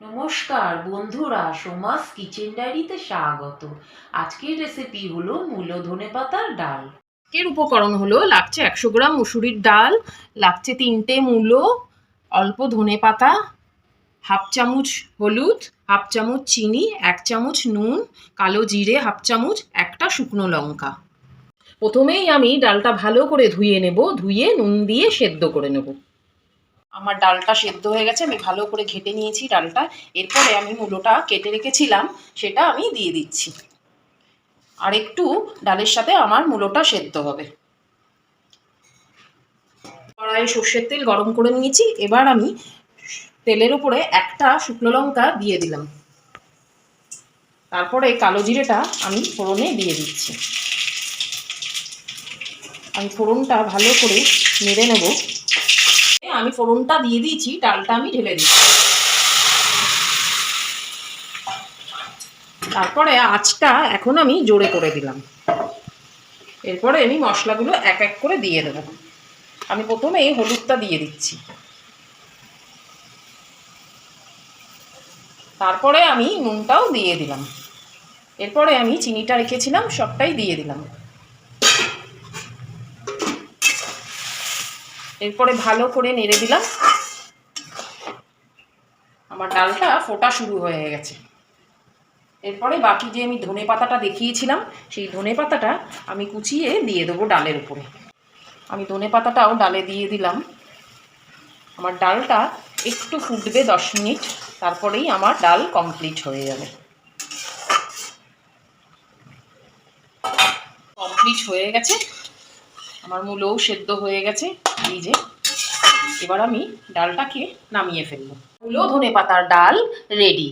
নমস্কার বন্ধুরা, সোমাস কিচেন ডায়েরিতে স্বাগত। আজকের রেসিপি হলো মূলো ধনেপাতার ডাল। এর উপকরণ হলো লাগছে 100 গ্রাম মুসুরির ডাল, লাগছে 3টে মূলো, অল্প ধনেপাতা, হাফ চামচ হলুদ, হাফ চামচ চিনি, 1 চামচ নুন, কালো জিরে হাফ চামচ, একটা শুকনো লঙ্কা। প্রথমেই আমি ডালটা ভালো করে ধুয়ে নেব, ধুয়ে নুন দিয়ে সেদ্ধ করে নেব। আমার ডালটা সেদ্ধ হয়ে গেছে, আমি ভালো করে ঘেটে নিয়েছি ডালটা। এরপরে আমি মূলোটা কেটে রেখেছিলাম সেটা আমি দিয়ে দিচ্ছি। আর একটু ডালের সাথে আমার মূলোটা সেদ্ধ হবে। কড়াইয়ে সর্ষের তেল গরম করে নিয়েছি। এবার আমি তেলের উপরে একটা শুকনো লঙ্কা দিয়ে দিলাম। তারপরে কালো জিরেটা আমি ফোড়নে দিয়ে দিচ্ছি। আমি ফোড়নটা ভালো করে নেড়ে নেব। আমি ফোড়নটা দিয়ে দিয়েছি, ডালটা আমি ঢেলে দিচ্ছি। তারপরে আঁচটা এখন আমি জোরে করে দিলাম। এরপরে আমি মশলাগুলো এক এক করে দিয়ে দেবো। আমি প্রথমেই হলুদটা দিয়ে দিচ্ছি। তারপরে আমি নুনটাও দিয়ে দিলাম। এরপরে আমি চিনিটা রেখেছিলাম সবটাই দিয়ে দিলাম। এরপরে ভালো করে নেড়ে দিলাম। আমার ডালটা ফোটা শুরু হয়ে গেছে। এরপরে বাকি যে আমি ধনে পাতাটা দেখিয়েছিলাম সেই ধনে পাতাটা আমি কুচিয়ে দিয়ে দেবো ডালের উপরে। আমি ধনে পাতাটাও ডালে দিয়ে দিলাম। আমার ডালটা একটু ফুটবে 10 মিনিট, তারপরেই আমার ডাল কমপ্লিট হয়ে যাবে। কমপ্লিট হয়ে গেছে, আমার মূলও সেদ্ধ হয়ে গেছে। এই যে এবার আমি ডালটাকে নামিয়ে ফেলবো। মূলো ধনে পাতার ডাল রেডি।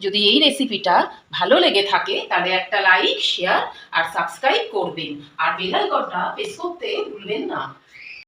যদি এই রেসিপিটা ভালো লেগে থাকে তাহলে একটা লাইক, শেয়ার আর সাবস্ক্রাইব করবেন। আর বেল আইকনটা প্রেস করতে ভুলবেন না।